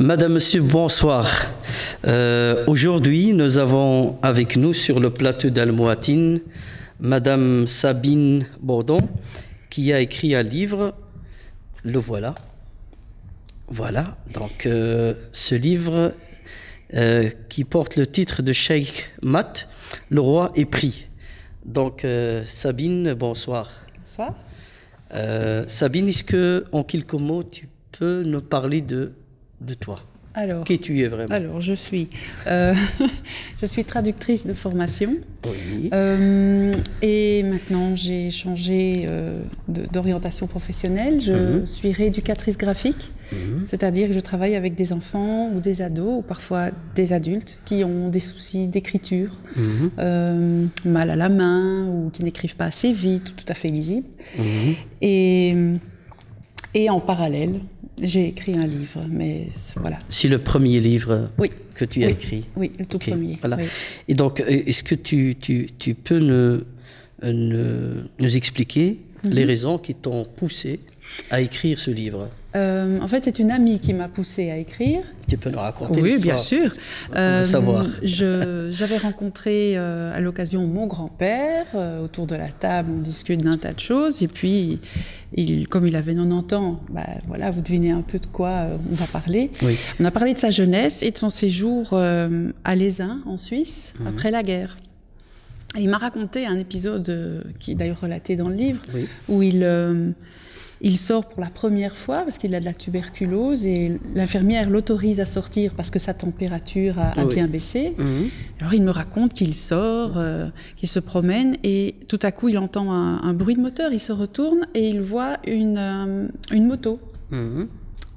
Madame, Monsieur, bonsoir. Aujourd'hui, nous avons avec nous sur le plateau d'Almoatine Madame Sabine Bourdon, qui a écrit un livre. Le voilà. Voilà, donc ce livre qui porte le titre de Cheikh Mat, Le roi est pris. Donc Sabine, bonsoir. Bonsoir. Sabine, est-ce que en quelques mots tu peux nous parler de toi? Alors, qui tu es vraiment? Alors, je suis traductrice de formation. Oui. Et maintenant, j'ai changé d'orientation professionnelle. Je suis rééducatrice graphique, c'est-à-dire que je travaille avec des enfants ou des ados, ou parfois des adultes, qui ont des soucis d'écriture, mal à la main, ou qui n'écrivent pas assez vite, tout à fait lisible. Et en parallèle, j'ai écrit un livre, mais voilà. C'est le premier livre que tu as écrit? Oui, le tout premier. Voilà. Oui. Et donc, est-ce que tu peux nous expliquer les raisons qui t'ont poussé à écrire ce livre? En fait, c'est une amie qui m'a poussée à écrire. Tu peux nous raconter Oui, l'histoire? bien sûr. Savoir. J'avais rencontré à l'occasion mon grand-père. Autour de la table, on discute d'un tas de choses. Et puis, comme il avait 90 ans, voilà, vous devinez un peu de quoi on va parler. Oui. On a parlé de sa jeunesse et de son séjour à Lézin, en Suisse, après la guerre. Et il m'a raconté un épisode qui est d'ailleurs relaté dans le livre, où il sort pour la première fois parce qu'il a de la tuberculose et l'infirmière l'autorise à sortir parce que sa température a bien baissé. Alors il me raconte qu'il sort, qu'il se promène et tout à coup il entend un bruit de moteur, il se retourne et il voit une moto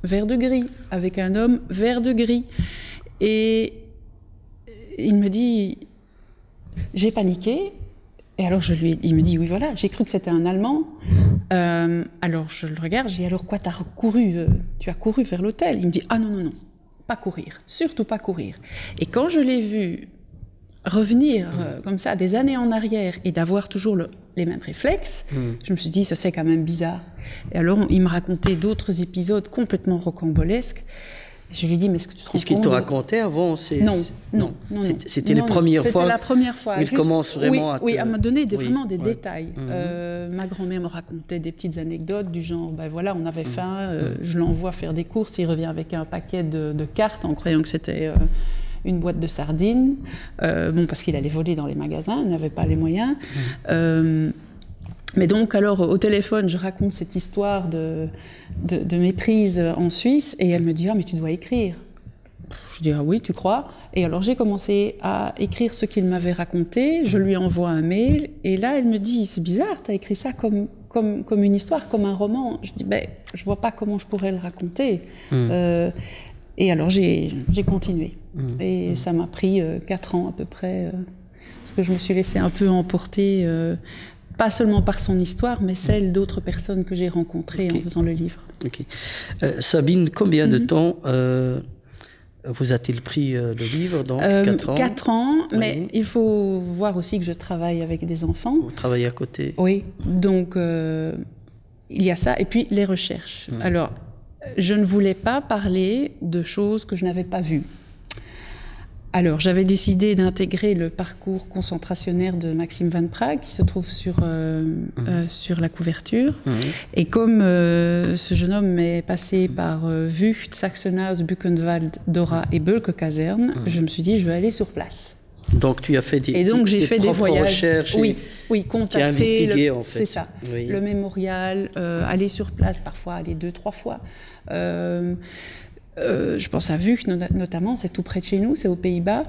vert de gris avec un homme vert de gris. Et il me dit, j'ai paniqué. Et alors il me dit, oui voilà, j'ai cru que c'était un Allemand. Alors je le regarde, je dis, alors quoi, tu as couru vers l'hôtel? Il me dit, ah non, pas courir, surtout pas courir. Et quand je l'ai vu revenir comme ça des années en arrière et d'avoir toujours les mêmes réflexes, je me suis dit, ça c'est quand même bizarre. Et alors il me racontait d'autres épisodes complètement rocambolesques. Je lui ai dit, mais est-ce que tu te rends compte? Est-ce qu'il te racontait avant? Non. C'était la première fois? C'était la première fois. Il commence vraiment à me donner vraiment des détails. Ma grand-mère me racontait des petites anecdotes du genre, voilà, on avait faim, je l'envoie faire des courses, il revient avec un paquet de cartes en croyant que c'était une boîte de sardines, parce qu'il allait voler dans les magasins, il n'avait pas les moyens. Mais donc, alors, au téléphone, je raconte cette histoire de méprise en Suisse, et elle me dit « Ah, mais tu dois écrire ». Je dis « Ah oui, tu crois ?» Et alors, j'ai commencé à écrire ce qu'il m'avait raconté, je lui envoie un mail, et là, elle me dit « C'est bizarre, tu as écrit ça comme une histoire, comme un roman ». Je dis « Je vois pas comment je pourrais le raconter ». Et alors, j'ai continué. Et ça m'a pris 4 ans à peu près, parce que je me suis laissée un peu emporter pas seulement par son histoire, mais celle d'autres personnes que j'ai rencontrées en faisant le livre. Sabine, combien de temps vous a-t-il pris le livre? Donc 4 ans. 4 ans, mais il faut voir aussi que je travaille avec des enfants. Vous travaillez à côté? Oui, donc il y a ça, et puis les recherches. Alors, je ne voulais pas parler de choses que je n'avais pas vues. Alors, j'avais décidé d'intégrer le parcours concentrationnaire de Maxime Van Praag, qui se trouve sur la couverture. Et comme ce jeune homme est passé par Vught, Sachsenhaus, Buchenwald, Dora et Bölke-Kaserne, je me suis dit, je vais aller sur place. Donc, tu as fait j'ai fait des voyages. Recherches contacter. Tu as investigué, en fait. C'est ça. Le mémorial, aller sur place, parfois aller 2-3 fois. Je pense à Vught notamment, c'est tout près de chez nous, c'est aux Pays-Bas.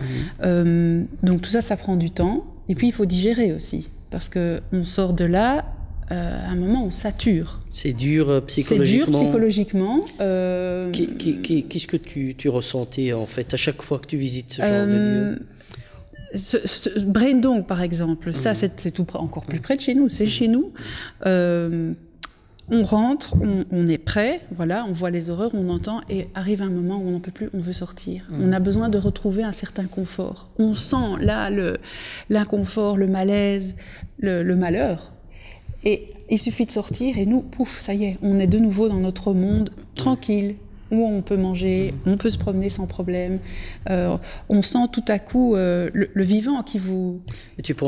Donc tout ça, ça prend du temps. Et puis il faut digérer aussi, parce qu'on sort de là, à un moment on sature. C'est dur psychologiquement. C'est dur psychologiquement. Qu'est-ce que tu ressentais en fait à chaque fois que tu visites ce genre de lieu? Braindong par exemple, ça c'est tout encore plus près de chez nous, c'est chez nous. On rentre, on est prêt, voilà, on voit les horreurs, on entend, et arrive un moment où on n'en peut plus, on veut sortir. On a besoin de retrouver un certain confort. On sent là l'inconfort, le malaise, le malheur. Et il suffit de sortir et nous, pouf, ça y est, on est de nouveau dans notre monde, tranquille, où on peut manger, on peut se promener sans problème. On sent tout à coup le vivant qui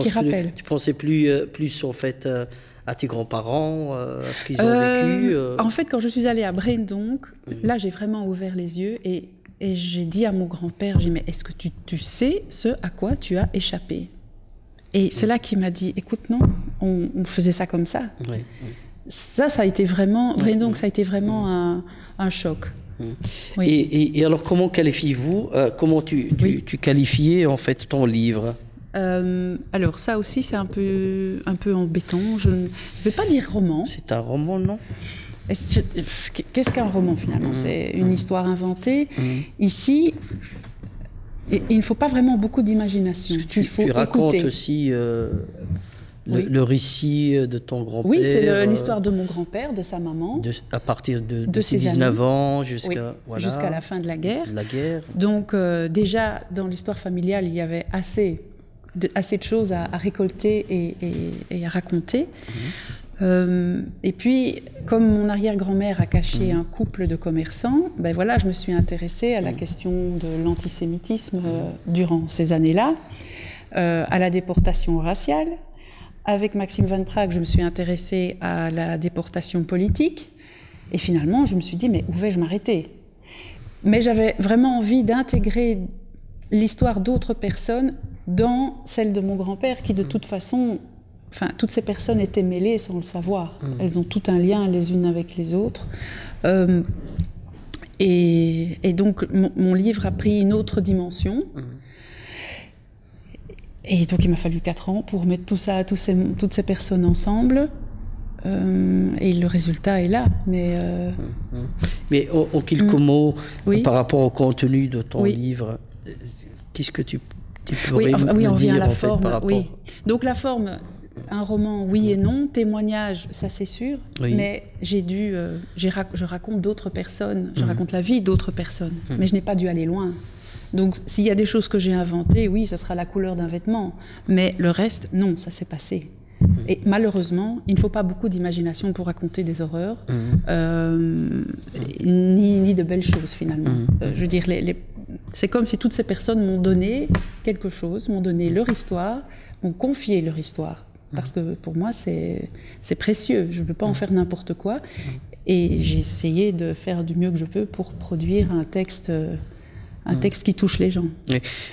rappelle. Tu pensais plus en fait à tes grands-parents, à ce qu'ils ont vécu En fait, quand je suis allée à Braine, donc, là, j'ai vraiment ouvert les yeux et j'ai dit à mon grand-père, j'ai dit, mais est-ce que tu sais ce à quoi tu as échappé? Et c'est là qu'il m'a dit, écoute, non, on faisait ça comme ça. Oui. Ça a été vraiment, Braine, donc, ça a été vraiment un choc. Oui. Et alors, comment qualifiez-vous, comment tu qualifiais en fait ton livre? Alors ça aussi c'est un peu embêtant. Je ne vais pas dire roman. C'est un roman, non? Qu'est-ce qu'un roman finalement? C'est une histoire inventée. Ici, il ne faut pas vraiment beaucoup d'imagination. Tu racontes aussi le récit de ton grand-père. Oui, c'est l'histoire de mon grand-père, de sa maman. À partir de ses 19 ans jusqu'à la fin de la guerre. De Donc déjà, dans l'histoire familiale, il y avait assez de choses à récolter et à raconter. Et puis, comme mon arrière-grand-mère a caché un couple de commerçants, ben voilà, je me suis intéressée à la question de l'antisémitisme durant ces années-là, à la déportation raciale. Avec Maxime Van Praag, je me suis intéressée à la déportation politique. Et finalement, je me suis dit, mais où vais-je m'arrêter? Mais j'avais vraiment envie d'intégrer l'histoire d'autres personnes dans celle de mon grand-père, qui de toute façon, toutes ces personnes étaient mêlées sans le savoir. Elles ont tout un lien les unes avec les autres. Et donc, mon livre a pris une autre dimension. Et donc, il m'a fallu 4 ans pour mettre tout ça, toutes ces personnes ensemble. Et le résultat est là. Mais en quelques mots, par rapport au contenu de ton livre, qu'est-ce que tu pourrais me on revient dire, à la en fait, forme. par rapport... Donc la forme, un roman, oui et non. Témoignage, ça c'est sûr. Mais je raconte d'autres personnes. Je raconte la vie d'autres personnes. Mais je n'ai pas dû aller loin. Donc s'il y a des choses que j'ai inventées, oui, ça sera la couleur d'un vêtement. Mais le reste, non, ça s'est passé. Et malheureusement, il ne faut pas beaucoup d'imagination pour raconter des horreurs, ni de belles choses finalement. Je veux dire, c'est comme si toutes ces personnes m'ont donné quelque chose, m'ont donné leur histoire, m'ont confié leur histoire. Parce que pour moi, c'est précieux. Je ne veux pas en faire n'importe quoi. Et j'ai essayé de faire du mieux que je peux pour produire un texte qui touche les gens.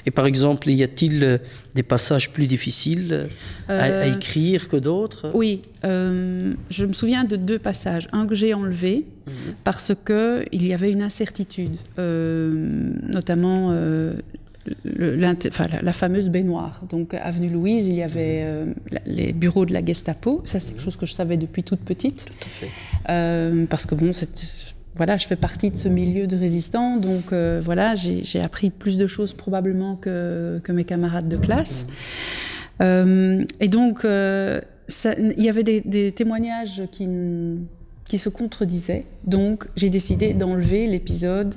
Et par exemple, y a-t-il des passages plus difficiles à écrire que d'autres? Oui, je me souviens de 2 passages. Un que j'ai enlevé parce qu'il y avait une incertitude, notamment la fameuse baignoire. Donc, avenue Louise, il y avait les bureaux de la Gestapo. Ça, c'est quelque chose que je savais depuis toute petite. Tout à fait. Parce que bon, voilà, je fais partie de ce milieu de résistants, donc voilà, j'ai appris plus de choses probablement que mes camarades de classe. Et donc, il y avait des témoignages qui se contredisaient. Donc, j'ai décidé d'enlever l'épisode,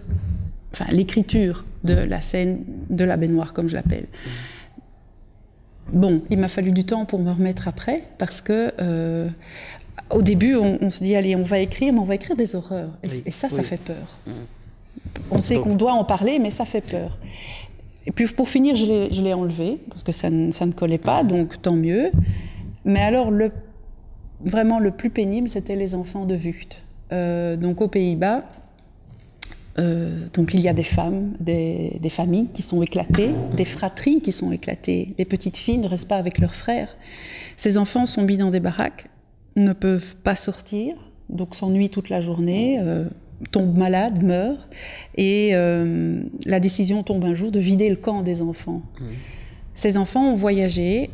l'écriture de la scène de la baignoire, comme je l'appelle. Bon, il m'a fallu du temps pour me remettre après, parce que... au début, on se dit, allez, on va écrire, mais on va écrire des horreurs. Et ça fait peur. On sait qu'on doit en parler, mais ça fait peur. Et puis, pour finir, je l'ai enlevé, parce que ça ne collait pas, donc tant mieux. Mais alors, vraiment, le plus pénible, c'était les enfants de Vught. Donc, aux Pays-Bas, donc il y a des femmes, des familles qui sont éclatées, des fratries qui sont éclatées. Les petites filles ne restent pas avec leurs frères. Ces enfants sont mis dans des baraques, ne peuvent pas sortir, donc s'ennuient toute la journée, tombent malades, meurent, et la décision tombe un jour de vider le camp des enfants. Ces enfants ont voyagé,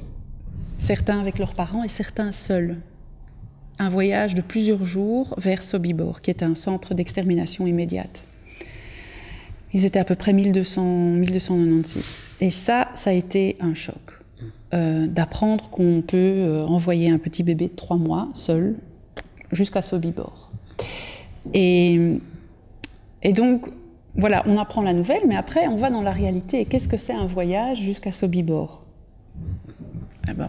certains avec leurs parents et certains seuls. Un voyage de plusieurs jours vers Sobibor, qui est un centre d'extermination immédiate. Ils étaient à peu près 1296. Et ça a été un choc. D'apprendre qu'on peut envoyer un petit bébé de 3 mois, seul, jusqu'à Sobibor. Et donc, voilà, on apprend la nouvelle, mais après, on va dans la réalité. Qu'est-ce que c'est un voyage jusqu'à Sobibor?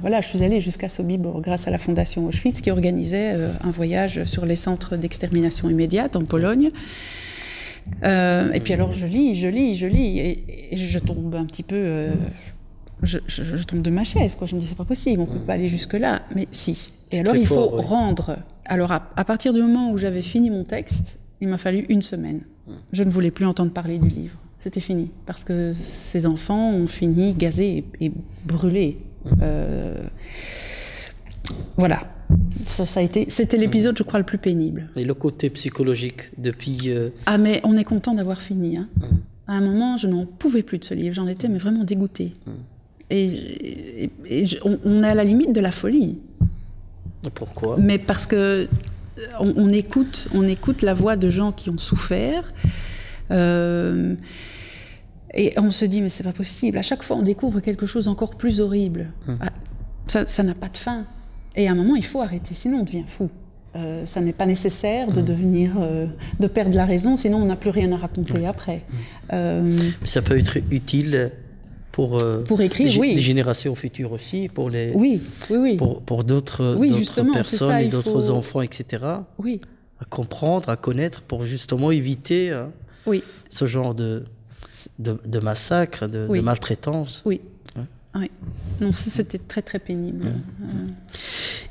Voilà, je suis allée jusqu'à Sobibor grâce à la Fondation Auschwitz qui organisait un voyage sur les centres d'extermination immédiate en Pologne. Et puis alors je lis, et je tombe un petit peu... je tombe de ma chaise, quoi. Je me dis, c'est pas possible, on peut pas aller jusque-là. Mais si. Et alors il faut rendre. Alors à partir du moment où j'avais fini mon texte, il m'a fallu 1 semaine. Je ne voulais plus entendre parler du livre. C'était fini. Parce que ces enfants ont fini gazés et brûlés. Voilà. C'était l'épisode, je crois, le plus pénible. Et le côté psychologique depuis... Ah, mais on est content d'avoir fini. Hein. À un moment, je n'en pouvais plus de ce livre. J'en étais mais vraiment dégoûtée. Et on est à la limite de la folie. Pourquoi? Mais parce que on écoute la voix de gens qui ont souffert. Et on se dit, mais c'est pas possible. À chaque fois, on découvre quelque chose encore plus horrible. Ça n'a pas de fin. Et à un moment, il faut arrêter, sinon on devient fou. Ça n'est pas nécessaire de de perdre la raison, sinon on n'a plus rien à raconter après. Ça peut être utile pour écrire, les générations futures aussi, pour les pour d'autres personnes et d'autres enfants, etc. Oui. À comprendre, à connaître, pour justement éviter ce genre de massacre, de maltraitance. Oui. Oui. Non, c'était très très pénible.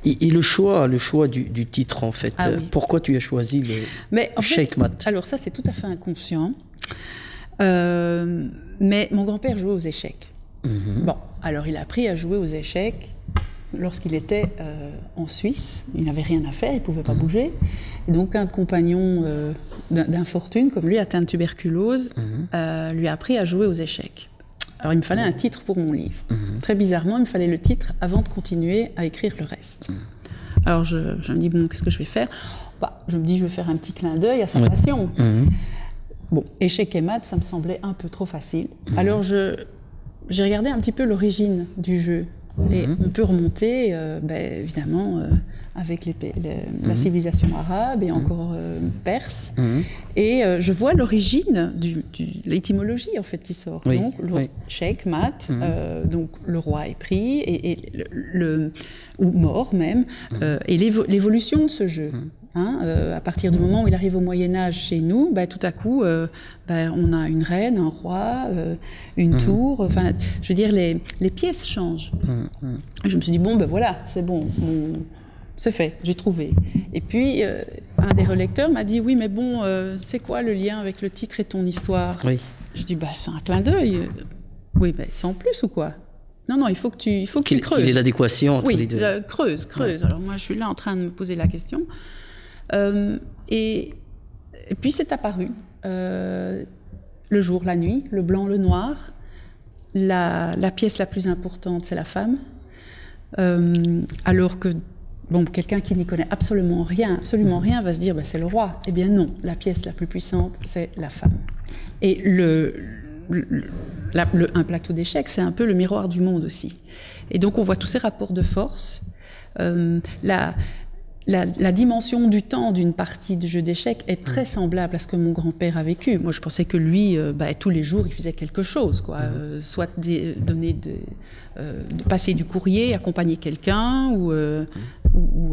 Et le choix du titre, en fait, pourquoi tu as choisi le Cheikh Mat? Alors ça, c'est tout à fait inconscient. Mais mon grand-père jouait aux échecs. Bon, alors il a appris à jouer aux échecs lorsqu'il était en Suisse. Il n'avait rien à faire, il ne pouvait pas bouger. Et donc un compagnon d'infortune, comme lui, atteint de tuberculose, lui a appris à jouer aux échecs. Alors il me fallait un titre pour mon livre. Très bizarrement, il me fallait le titre avant de continuer à écrire le reste. Alors je me dis, bon, qu'est-ce que je vais faire? Je me dis, je vais faire un petit clin d'œil à sa passion. Bon, échec et maths, ça me semblait un peu trop facile. Alors j'ai regardé un petit peu l'origine du jeu. Et on peut remonter, évidemment, avec la civilisation arabe et encore perse. Et je vois l'origine, l'étymologie en fait qui sort. Donc, Cheikh Mat, donc le roi est pris, ou mort même, et l'évolution de ce jeu. À partir du moment où il arrive au Moyen-Âge chez nous, tout à coup, on a une reine, un roi, une tour. Enfin, je veux dire, les pièces changent. Je me suis dit, voilà, c'est bon, c'est fait, j'ai trouvé. Et puis, un des relecteurs m'a dit, oui, mais bon, c'est quoi le lien avec le titre et ton histoire? Je dis, c'est un clin d'œil. Oui, c'est en plus ou quoi? Non, il faut que tu creuses. Qu'il ait l'adéquation entre les deux. Creuse. Alors moi, je suis là en train de me poser la question. Et puis c'est apparu le jour, la nuit, le blanc, le noir. La pièce la plus importante, c'est la femme. Alors que quelqu'un qui n'y connaît absolument rien va se dire c'est le roi. Eh bien non, la pièce la plus puissante, c'est la femme. Et un plateau d'échecs, c'est un peu le miroir du monde aussi. Et donc on voit tous ces rapports de force. La dimension du temps d'une partie de jeu d'échecs est très semblable à ce que mon grand-père a vécu. Moi, je pensais que lui, tous les jours, il faisait quelque chose, quoi. Soit passer du courrier, accompagner quelqu'un, ou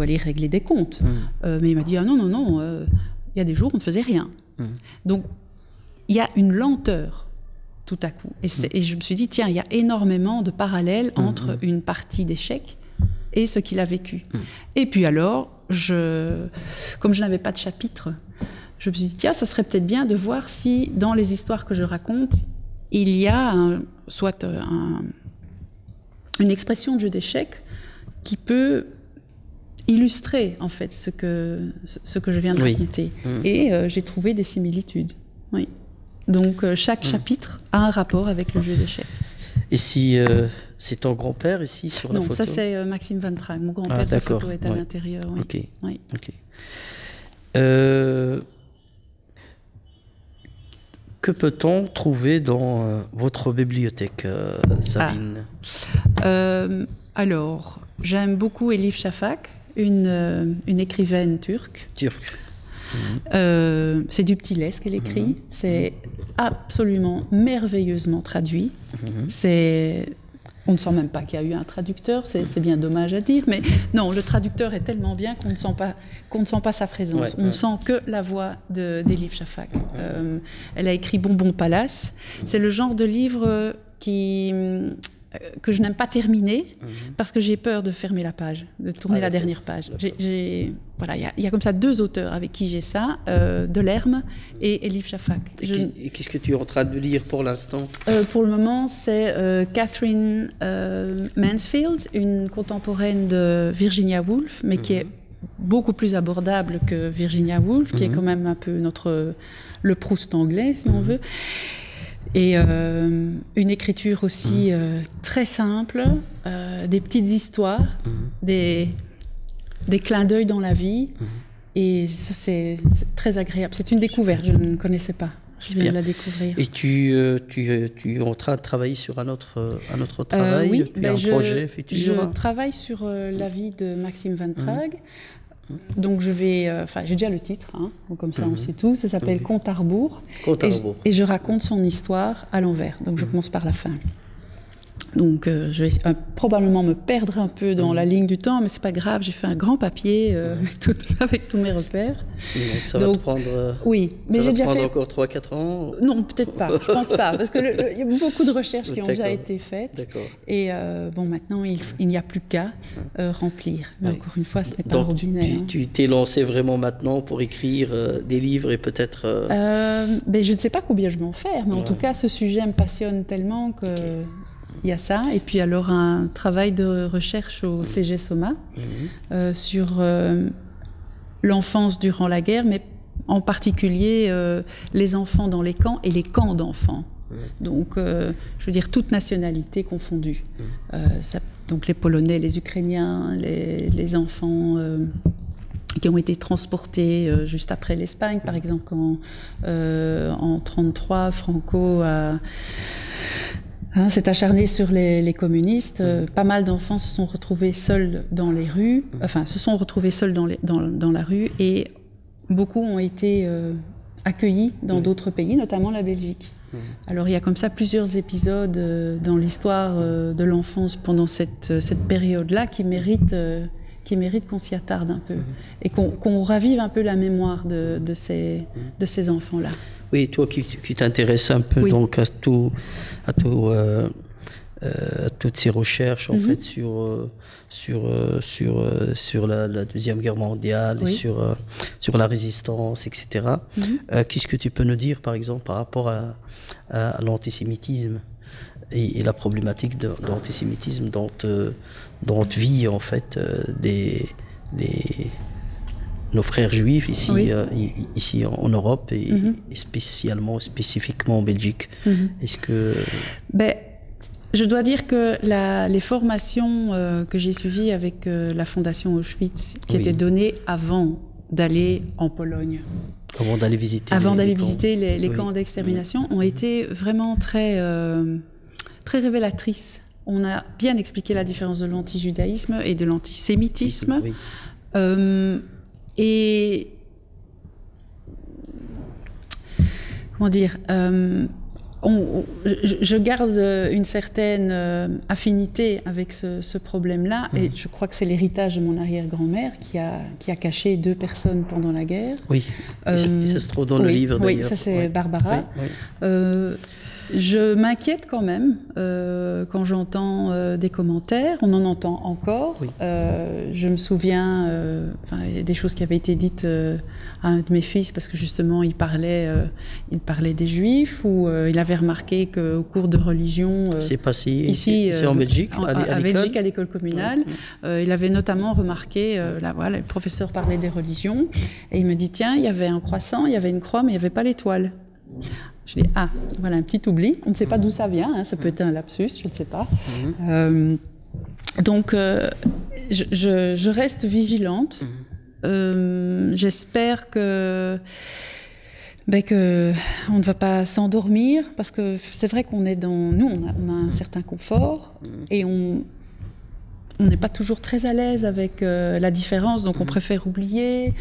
aller régler des comptes. Mais il m'a dit, non, il y a des jours où on ne faisait rien. Donc, il y a une lenteur, tout à coup. Et je me suis dit, tiens, il y a énormément de parallèles entre une partie d'échecs et ce qu'il a vécu. Et puis alors, comme je n'avais pas de chapitre, je me suis dit, tiens, ça serait peut-être bien de voir si, dans les histoires que je raconte, il y a une expression de jeu d'échecs qui peut illustrer, en fait, ce que je viens de raconter. Et j'ai trouvé des similitudes. Oui. Donc, chaque chapitre a un rapport avec le jeu d'échecs. Et si c'est ton grand-père ici sur la photo? Non, ça c'est Maxime Van Praag. Mon grand-père, sa photo est à l'intérieur. Oui. Ok. Que peut-on trouver dans votre bibliothèque, Sabine? Alors, j'aime beaucoup Elif Shafak, une écrivaine turque. C'est du petit lait ce qu'elle écrit. C'est absolument merveilleusement traduit. C'est On ne sent même pas qu'il y a eu un traducteur, c'est bien dommage à dire, mais non, le traducteur est tellement bien qu'on ne sent pas sa présence. On ne sent que la voix d'Elif Shafak. Elle a écrit Bonbon Palace. C'est le genre de livre que je n'aime pas terminer parce que j'ai peur de fermer la page, de tourner la dernière page. Voilà, il y a comme ça 2 auteurs avec qui j'ai ça, Delerme et Elif Shafak. Et qu'est-ce que tu es en train de lire pour l'instant? Pour le moment, c'est Catherine Mansfield, une contemporaine de Virginia Woolf, mais qui est beaucoup plus abordable que Virginia Woolf, qui est quand même un peu le Proust anglais, si on veut. Et une écriture aussi très simple, des petites histoires, des clins d'œil dans la vie. Et ça, c'est très agréable. C'est une découverte, je ne connaissais pas. Je viens de la découvrir. Et tu es en train de travailler sur un autre travail, oui, un projet futur? Je travaille sur la vie de Maxime Van Praag. Donc je vais, j'ai déjà le titre, hein, comme ça on sait tout. Ça s'appelle Compte à rebours. Et je raconte son histoire à l'envers. Donc je commence par la fin. Donc je vais probablement me perdre un peu dans la ligne du temps, mais c'est pas grave. J'ai fait un grand papier avec tous mes repères. Donc ça va te prendre. Oui, mais j'ai déjà fait encore 3-4 ans. Non, peut-être pas. Je pense pas, parce que il y a beaucoup de recherches qui ont déjà été faites. D'accord. Et maintenant il n'y a plus qu'à remplir. Mais encore une fois, ce n'est pas ordinaire. Tu t'es lancé vraiment maintenant pour écrire des livres et peut-être. Je ne sais pas combien je vais en faire, mais en tout cas, ce sujet me passionne tellement que. Il y a ça, et puis alors un travail de recherche au CG Soma sur l'enfance durant la guerre, mais en particulier les enfants dans les camps et les camps d'enfants. Donc, je veux dire, toute nationalité confondue. Donc les Polonais, les Ukrainiens, les enfants qui ont été transportés juste après l'Espagne, par exemple, quand en 1933, Franco s'est acharné sur les communistes. Pas mal d'enfants se sont retrouvés seuls dans les rues, dans la rue, et beaucoup ont été accueillis dans d'autres pays, notamment la Belgique. Alors il y a comme ça plusieurs épisodes dans l'histoire de l'enfance pendant cette période-là qui méritent qu'on s'y attarde un peu et qu'on ravive un peu la mémoire de ces enfants-là. Oui, toi qui t'intéresses un peu donc à toutes ces recherches en fait sur la Deuxième Guerre mondiale et sur la résistance, etc. Qu'est-ce que tu peux nous dire, par exemple, par rapport à l'antisémitisme et la problématique de l'antisémitisme dont vivent en fait nos frères juifs ici en Europe et spécifiquement en Belgique. Est-ce que... Je dois dire que les formations que j'ai suivies avec la Fondation Auschwitz, qui étaient données avant d'aller en Pologne, avant d'aller visiter les camps d'extermination, ont été vraiment très révélatrices. On a bien expliqué la différence de l'antijudaïsme et de l'antisémitisme. Et comment dire, je garde une certaine affinité avec ce problème-là, et je crois que c'est l'héritage de mon arrière-grand-mère qui a caché 2 personnes pendant la guerre. Oui, et ça se trouve dans le livre d'ailleurs. Oui, ça c'est Barbara. Je m'inquiète quand même quand j'entends des commentaires. On en entend encore. Je me souviens des choses qui avaient été dites à un de mes fils parce que justement il parlait des Juifs, ou il avait remarqué qu'au cours de religion, c'est passé ici en Belgique, à l'école communale, il avait notamment remarqué, le professeur parlait des religions et il me dit tiens, il y avait un croissant, il y avait une croix, mais il n'y avait pas l'étoile. Je dis voilà un petit oubli, on ne sait pas d'où ça vient, ça peut être un lapsus, je ne sais pas. Donc je reste vigilante. J'espère que on ne va pas s'endormir, parce que c'est vrai qu'on est nous on a un certain confort et on n'est pas toujours très à l'aise avec la différence, donc on préfère oublier.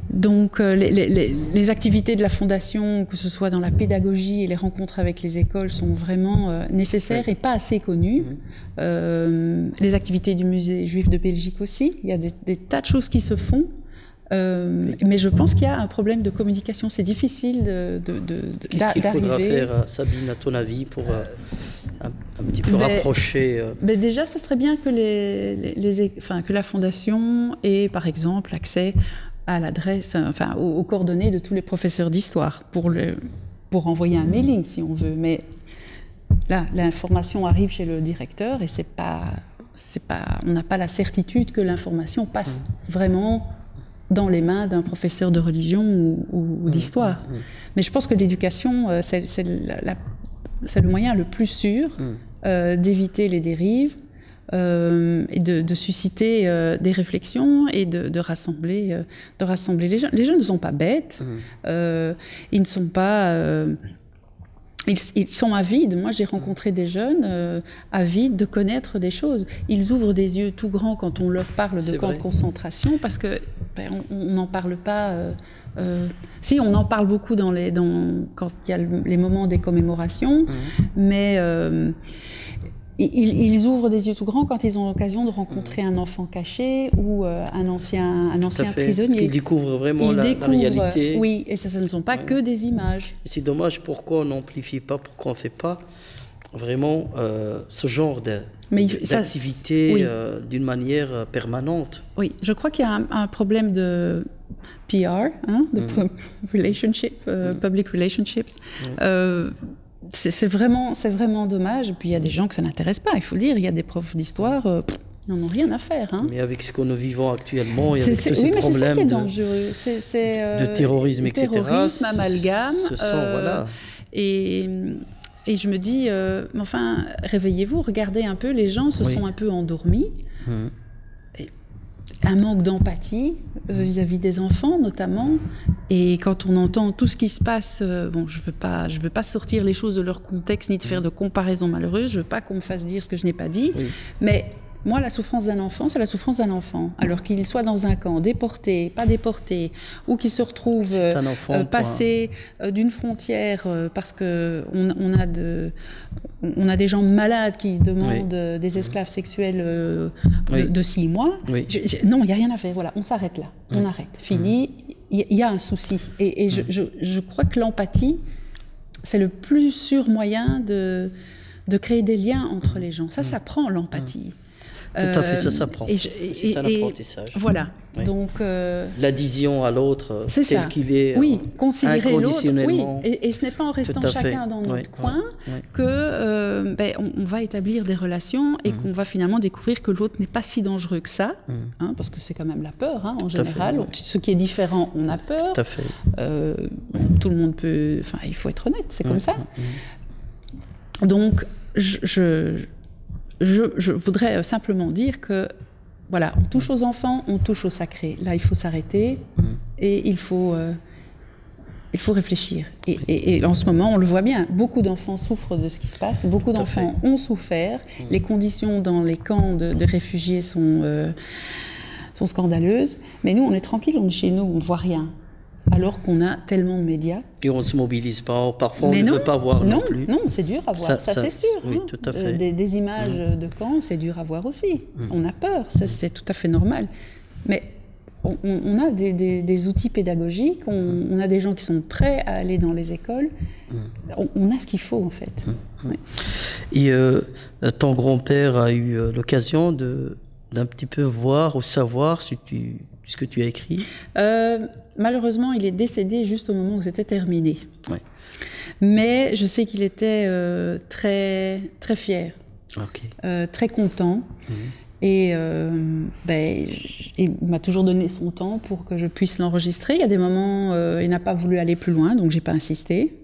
Donc, les activités de la Fondation, que ce soit dans la pédagogie et les rencontres avec les écoles, sont vraiment nécessaires et pas assez connues. Les activités du musée juif de Belgique aussi, il y a des tas de choses qui se font. Mais je pense qu'il y a un problème de communication. C'est difficile d'arriver. Qu'est-ce qu'il faudra faire, Sabine, à ton avis, pour un petit peu rapprocher déjà, ça serait bien que, que la Fondation ait, par exemple, accès à l'adresse, aux coordonnées de tous les professeurs d'histoire pour envoyer un mailing, si on veut. Mais là, l'information arrive chez le directeur et on n'a pas la certitude que l'information passe vraiment dans les mains d'un professeur de religion ou d'histoire. Mais je pense que l'éducation, c'est le moyen le plus sûr d'éviter les dérives et de susciter des réflexions et de rassembler les jeunes. Les jeunes ne sont pas bêtes, ils ne sont pas... Ils sont avides. Moi, j'ai rencontré des jeunes avides de connaître des choses. Ils ouvrent des yeux tout grands quand on leur parle de camps de concentration, parce que on n'en parle pas. Si, on en parle beaucoup quand il y a les moments des commémorations, mais ils ouvrent des yeux tout grands quand ils ont l'occasion de rencontrer un enfant caché ou un ancien prisonnier. Ils découvrent vraiment la réalité. Oui, et ça ne sont pas que des images. C'est dommage, pourquoi on n'amplifie pas, pourquoi on ne fait pas vraiment ce genre d'activité d'une manière permanente. Oui, je crois qu'il y a un problème de PR, de public relationships. C'est vraiment dommage. Puis il y a des gens que ça n'intéresse pas, il faut le dire. Il y a des profs d'histoire, ils n'en ont rien à faire. Mais avec ce que nous vivons actuellement, il y a tous ces problèmes c'est ça qui est dangereux. de terrorisme, etc. Terrorisme, amalgame. Voilà. Et je me dis, enfin, réveillez-vous, regardez un peu, les gens se sont un peu endormis. Un manque d'empathie vis-à-vis des enfants, notamment. Et quand on entend tout ce qui se passe, je veux pas sortir les choses de leur contexte, ni de faire de comparaisons malheureuses, je veux pas qu'on me fasse dire ce que je n'ai pas dit, mais moi, la souffrance d'un enfant, c'est la souffrance d'un enfant. Alors qu'il soit dans un camp, déporté, pas déporté, ou qu'il se retrouve passé d'une frontière parce qu'on a des gens malades qui demandent des esclaves sexuels de 6 mois. Non, il n'y a rien à faire. Voilà, on s'arrête là. On arrête. Fini. Il y a un souci. Et je crois que l'empathie, c'est le plus sûr moyen de créer des liens entre les gens. Ça prend l'empathie. Tout à fait, ça s'apprend. C'est un apprentissage. Voilà. Donc, l'adhésion à l'autre tel qu'il est, considérer l'autre. Oui, inconditionnellement. Et ce n'est pas en restant chacun dans notre coin que on va établir des relations et qu'on va finalement découvrir que l'autre n'est pas si dangereux que ça, parce que c'est quand même la peur, en général. Ce qui est différent, on a peur. Tout à fait. Tout le monde peut... Enfin, il faut être honnête, c'est comme ça. Donc, je voudrais simplement dire que, voilà, on touche aux enfants, on touche au sacré. Là, il faut s'arrêter et il faut réfléchir. Et en ce moment, on le voit bien, beaucoup d'enfants souffrent de ce qui se passe, beaucoup d'enfants ont souffert. Les conditions dans les camps de réfugiés sont scandaleuses. Mais nous, on est tranquille, on est chez nous, on ne voit rien. Alors qu'on a tellement de médias. Et on ne se mobilise pas, parfois on ne veut pas voir non plus. Non, c'est dur à voir, ça c'est sûr. Oui, tout à fait. Des images de camps, c'est dur à voir aussi. On a peur, c'est tout à fait normal. Mais on a des outils pédagogiques, on a des gens qui sont prêts à aller dans les écoles. On a ce qu'il faut, en fait. Et ton grand-père a eu l'occasion d'un petit peu voir ou savoir ce que tu as écrit? Malheureusement, il est décédé juste au moment où c'était terminé. Mais je sais qu'il était très, très fier, très content. Et il m'a toujours donné son temps pour que je puisse l'enregistrer. Il y a des moments, il n'a pas voulu aller plus loin, donc je n'ai pas insisté.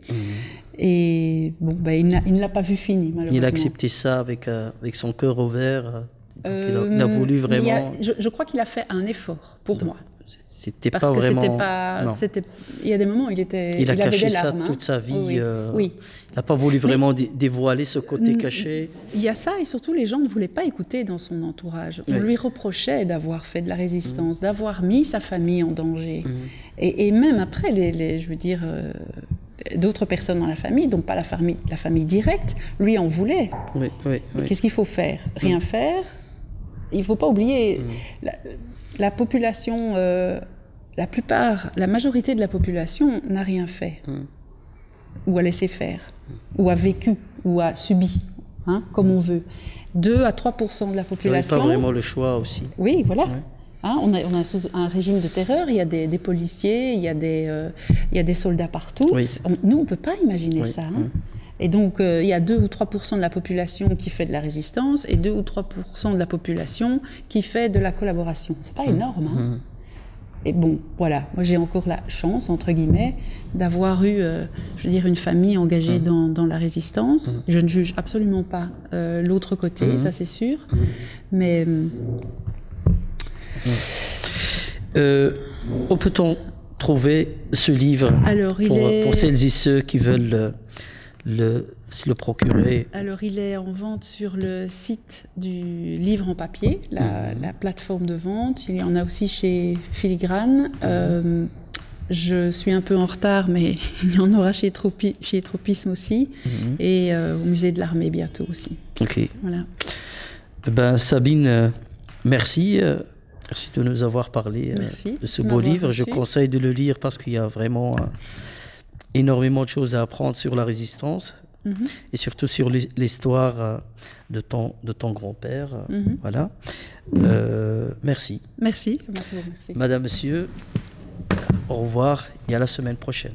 Et il ne l'a pas vu fini, malheureusement. Il a accepté ça avec son cœur ouvert. Il a voulu vraiment... Je crois qu'il a fait un effort pour moi. c'était parce pas que vraiment... c'était pas... Il y a des moments où il avait caché des ça larmes, toute sa vie. Oui. Oui. Il n'a pas voulu vraiment dévoiler ce côté caché. Il y a ça, et surtout les gens ne voulaient pas écouter dans son entourage. On lui reprochait d'avoir fait de la résistance, d'avoir mis sa famille en danger. Et même après, je veux dire, d'autres personnes dans la famille, donc pas la famille directe, lui en voulait. Qu'est-ce qu'il faut faire? Rien faire. Il ne faut pas oublier, la population, la majorité de la population n'a rien fait, ou a laissé faire, ou a vécu, ou a subi, comme on veut. 2 à 3% de la population... Pas vraiment le choix aussi. Oui, voilà. On a un régime de terreur, il y a des policiers, il y a des soldats partout. Nous, on ne peut pas imaginer ça. Et donc, il y a 2 ou 3% de la population qui fait de la résistance et 2 ou 3% de la population qui fait de la collaboration. C'est pas énorme. Et bon, voilà. Moi, j'ai encore la chance, entre guillemets, d'avoir eu, je veux dire, une famille engagée dans la résistance. Je ne juge absolument pas l'autre côté, ça c'est sûr. Mais... où peut-on trouver ce livre? Alors, pour celles et ceux qui veulent le procurer? Alors, il est en vente sur le site du livre en papier, la plateforme de vente. Il y en a aussi chez Filigrane. Je suis un peu en retard, mais il y en aura chez Tropisme aussi, et au musée de l'Armée bientôt aussi. Ok. Voilà. Sabine, merci. Merci de nous avoir parlé de ce beau livre. Je conseille de le lire parce qu'il y a vraiment énormément de choses à apprendre sur la résistance et surtout sur l'histoire de ton grand-père. Voilà. Merci. Merci, c'est moi qui vous remercie. Madame, monsieur, au revoir et à la semaine prochaine.